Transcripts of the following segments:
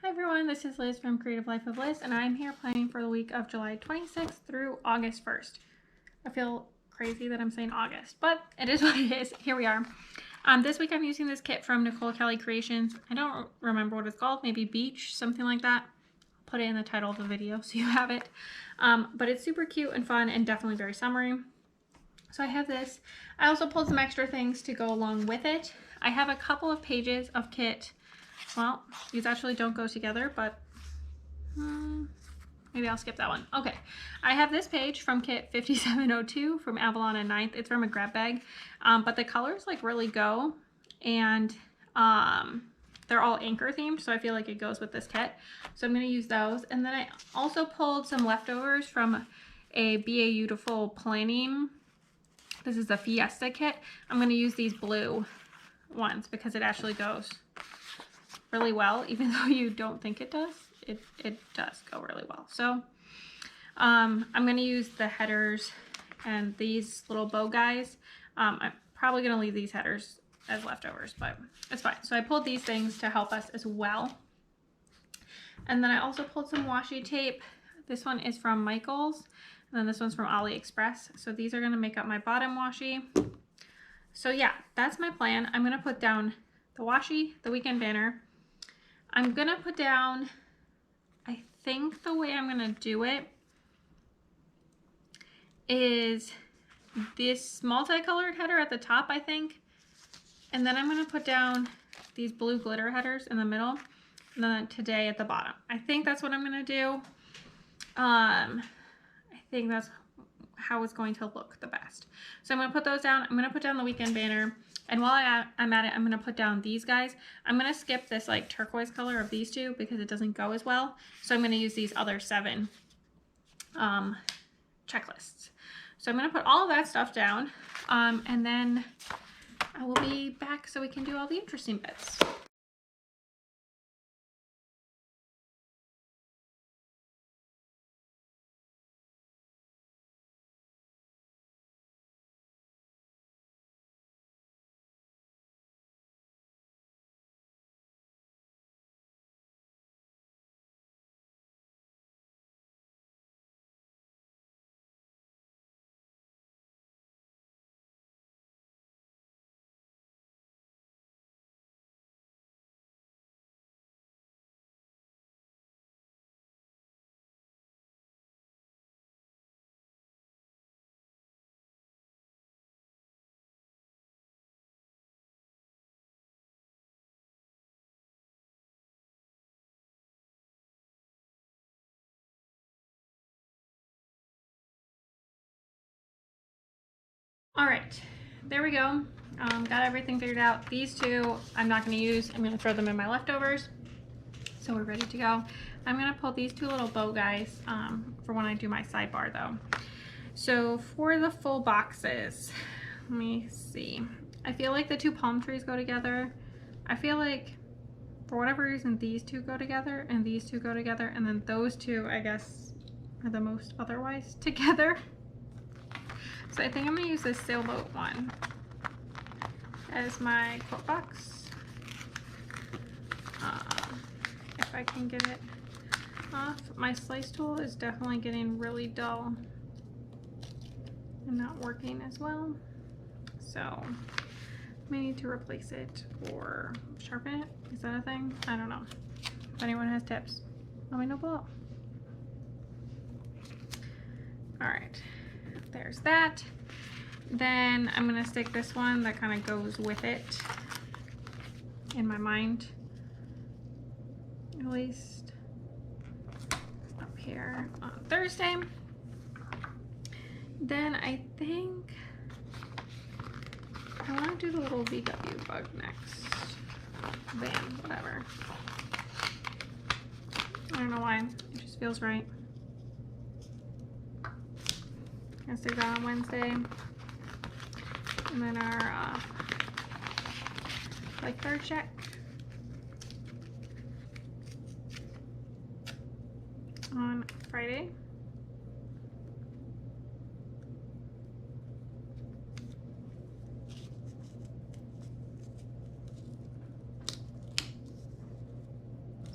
Hi everyone, this is Liz from Creative Life of Liz, and I'm here planning for the week of July 26th through August 1st. I feel crazy that I'm saying August, but it is what it is. Here we are. This week I'm using this kit from Nicole Creations. I don't remember what it's called, maybe Beach, something like that. I'll put it in the title of the video so you have it. But it's super cute and fun and definitely very summery. So I have this. I also pulled some extra things to go along with it. I have a couple of pages of kit. Well, these actually don't go together, but maybe I'll skip that one. Okay, I have this page from kit 5702 from Avalon and 9th. It's from a grab bag, but the colors like really go, and they're all anchor themed, so I feel like it goes with this kit. So I'm going to use those. And then I also pulled some leftovers from a Beautiful planning. This is the Fiesta kit. I'm going to use these blue ones because it actually goes really well, even though you don't think it does. It does go really well. So I'm going to use the headers and these little bow guys. I'm probably going to leave these headers as leftovers, but it's fine. So I pulled these things to help us as well. And then I also pulled some washi tape. This one is from Michael's, and then this one's from AliExpress. So these are going to make up my bottom washi. So yeah, that's my plan. I'm going to put down the washi, the weekend banner. I'm going to put down, I think the way I'm going to do it is this multicolored header at the top, I think. And then I'm going to put down these blue glitter headers in the middle, and then today at the bottom. I think that's what I'm going to do. I think that's how it's going to look the best. So I'm going to put those down. I'm going to put down the weekend banner. And while I'm at it, I'm going to put down these guys. I'm going to skip this like turquoise color of these two because it doesn't go as well. So I'm going to use these other 7 checklists. So I'm going to put all of that stuff down, and then I will be back so we can do all the interesting bits. All right, there we go. Got everything figured out. These two I'm not going to use. I'm going to throw them in my leftovers. So we're ready to go. I'm going to pull these 2 little bow guys for when I do my sidebar though. So for the full boxes, let me see. I feel like the 2 palm trees go together. I feel like for whatever reason these 2 go together and these 2 go together, and then those 2 I guess are the most otherwise together. So I think I'm going to use this sailboat one as my quote box. If I can get it off. My slice tool is definitely getting really dull and not working as well. So I may need to replace it or sharpen it. Is that a thing? I don't know. If anyone has tips, let me know below. All right. There's that. Then I'm going to stick this one that kind of goes with it in my mind, at least up here on Thursday. Then I think I want to do the little VW bug next. Van, whatever. I don't know why, it just feels right. Gonna stick that on Wednesday. And then our like third check on Friday.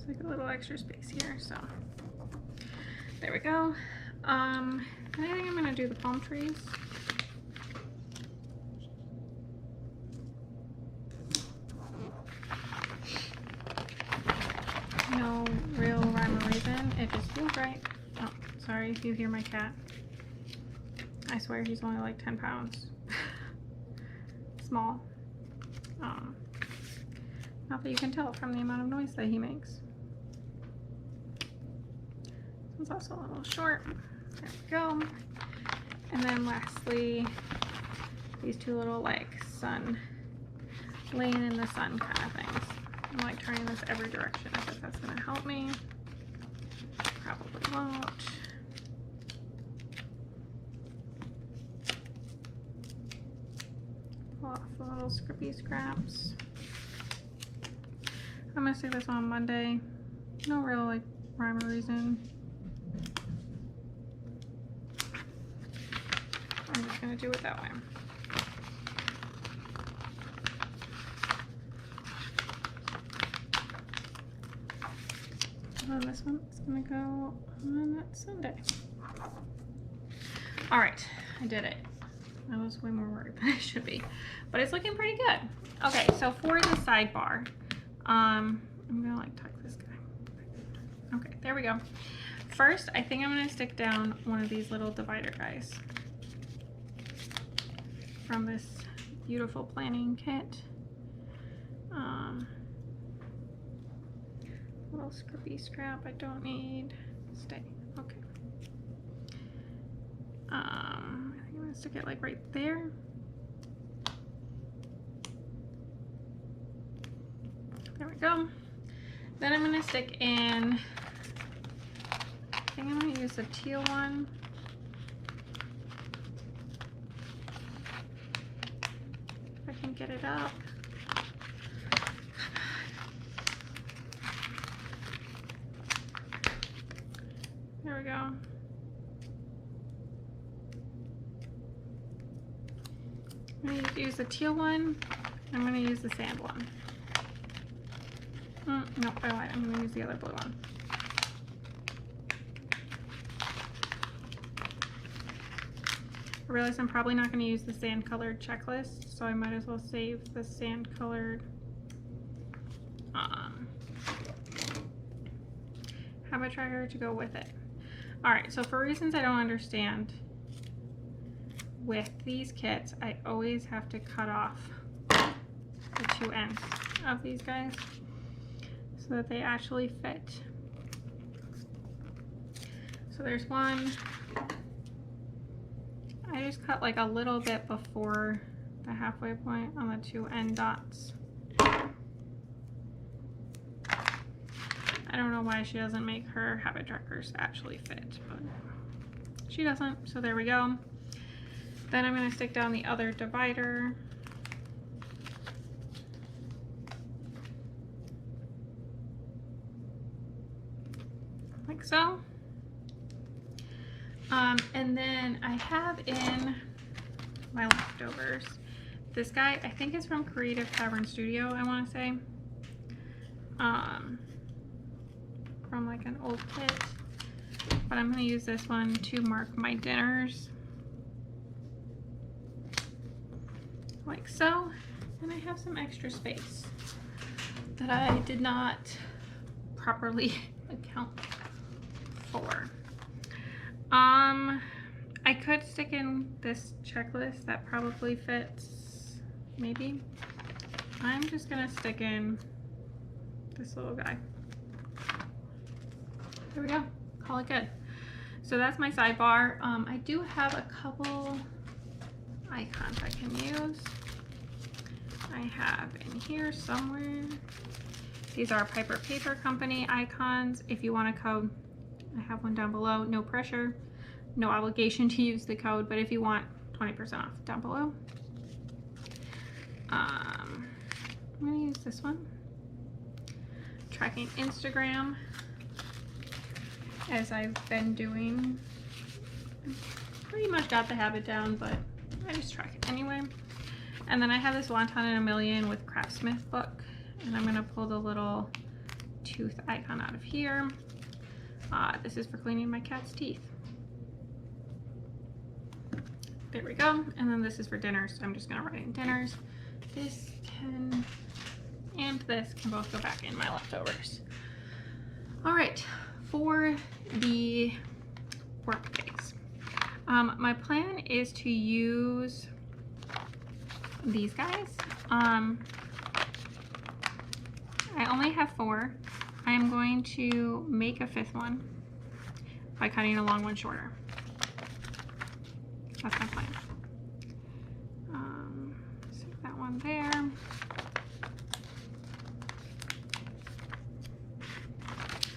So like a little extra space here, so there we go. I think I'm gonna do the palm trees. No real rhyme or reason, it just feels right. Oh, sorry if you hear my cat. I swear he's only like 10 pounds. Small. Not that you can tell from the amount of noise that he makes. This one's also a little short. There we go. And then lastly, these two little like sun, laying in the sun kind of things. I'm like turning this every direction. I guess that's gonna help me. Probably won't. Pull off the little scrippy scraps. I'm gonna stick this on Monday. No real like rhyme or reason. I'm just gonna do it that way. And this one's gonna go on Sunday. All right, I did it. I was way more worried than I should be, but it's looking pretty good. Okay, so for the sidebar, I'm gonna like tuck this guy. Okay, there we go. First, I think I'm gonna stick down one of these little divider guys from this beautiful planning kit. Little scrippy scrap I don't need. Stay. Okay. I think I'm gonna stick it like right there. There we go. Then I'm gonna stick in, I think I'm gonna use the teal one. If I can get it up. There we go. I'm going to use the teal one. I'm going to use the sand one. No, I lied. I'm going to use the other blue one. I realize I'm probably not going to use the sand colored checklist, so I might as well save the sand colored habit tracker to go with it. Alright, so for reasons I don't understand, with these kits, I always have to cut off the two ends of these guys so that they actually fit. So there's one, I just cut like a little bit before the halfway point on the two end dots. I don't know why she doesn't make her habit trackers actually fit, but she doesn't, so there we go. Then I'm going to stick down the other divider. Like so. And then I have in my leftovers this guy, I think it's from Creative Tavern Studio, I want to say. From like an old kit, but I'm going to use this one to mark my dinners, like so. And I have some extra space that I did not properly account for. I could stick in this checklist that probably fits, maybe. I'm just gonna stick in this little guy. There we go, call it good. So that's my sidebar. I do have a couple icons I can use. I have in here somewhere. These are Piper Paper Company icons. If you want a code, I have one down below. No pressure, no obligation to use the code, but if you want 20% off, down below. I'm gonna use this one. Tracking Instagram, as I've been doing. Pretty much got the habit down, but I just track it anyway. And then I have this Wonton in a Million with Craftsmith book, and I'm gonna pull the little tooth icon out of here. This is for cleaning my cat's teeth. There we go. And then this is for dinners. So I'm just gonna write in dinners. This can, and this can both go back in my leftovers. All right, for the work days. My plan is to use these guys. I only have 4. I am going to make a 5th one by cutting a long one shorter. That's my plan. Stick that one there. I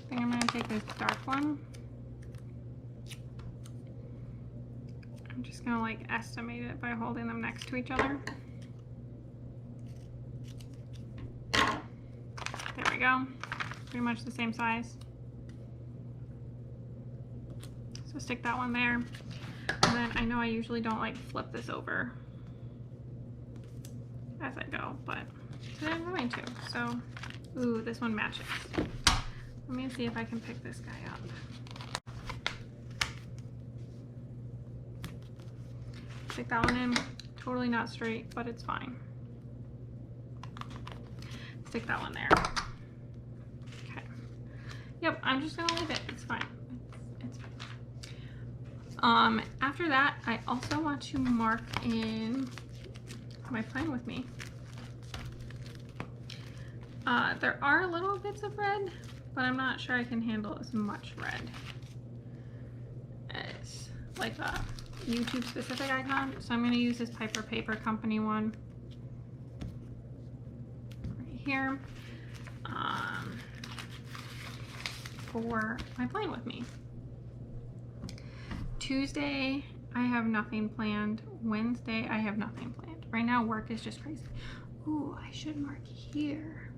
think I'm going to take this dark one. I'm just going to like estimate it by holding them next to each other. There we go. Pretty much the same size. So stick that one there. And then I know I usually don't like flip this over as I go, but today I'm going to. So, ooh, this one matches. Let me see if I can pick this guy up. Stick that one in. Totally not straight, but it's fine. Stick that one there. Okay. Yep, I'm just gonna leave it. It's fine. It's fine. After that, I also want to mark in my plan with me. There are little bits of red, but I'm not sure I can handle as much red as like a YouTube specific icon. So I'm going to use this Piper Paper Company one right here for my plan with me. Tuesday, I have nothing planned. Wednesday, I have nothing planned. Right now, work is just crazy. Ooh, I should mark here.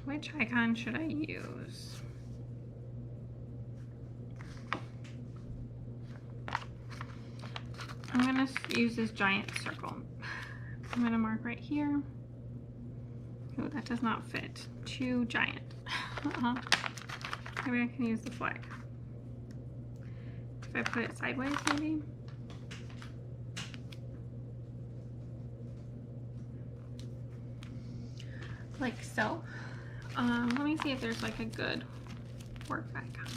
Which icon should I use? I'm gonna use this giant circle. I'm gonna mark right here. Oh, that does not fit. Too giant. Maybe I can use the flag. If I put it sideways, maybe. Like so. Let me see if there's like a good work icon.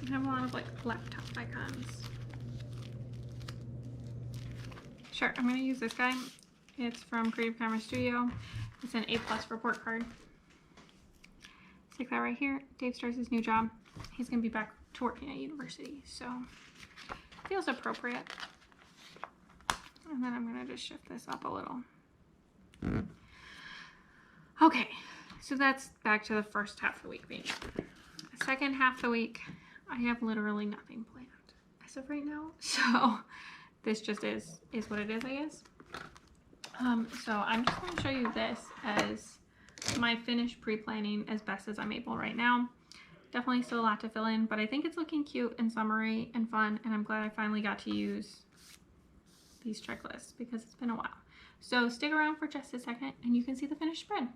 I have a lot of like laptop icons. Sure, I'm gonna use this guy. It's from Creative Camera Studio. It's an A+ report card. Stick that right here. Dave starts his new job. He's gonna be back to working at university, so feels appropriate. And then I'm gonna just shift this up a little. Okay, so that's back to the first half of the week being done. The second half of the week, I have literally nothing planned as of right now. So this just is what it is, I guess. So I'm just going to show you this as my finished pre-planning as best as I'm able right now. Definitely still a lot to fill in, but I think it's looking cute and summery and fun, and I'm glad I finally got to use these checklists because it's been a while. So stick around for just a second and you can see the finished spread.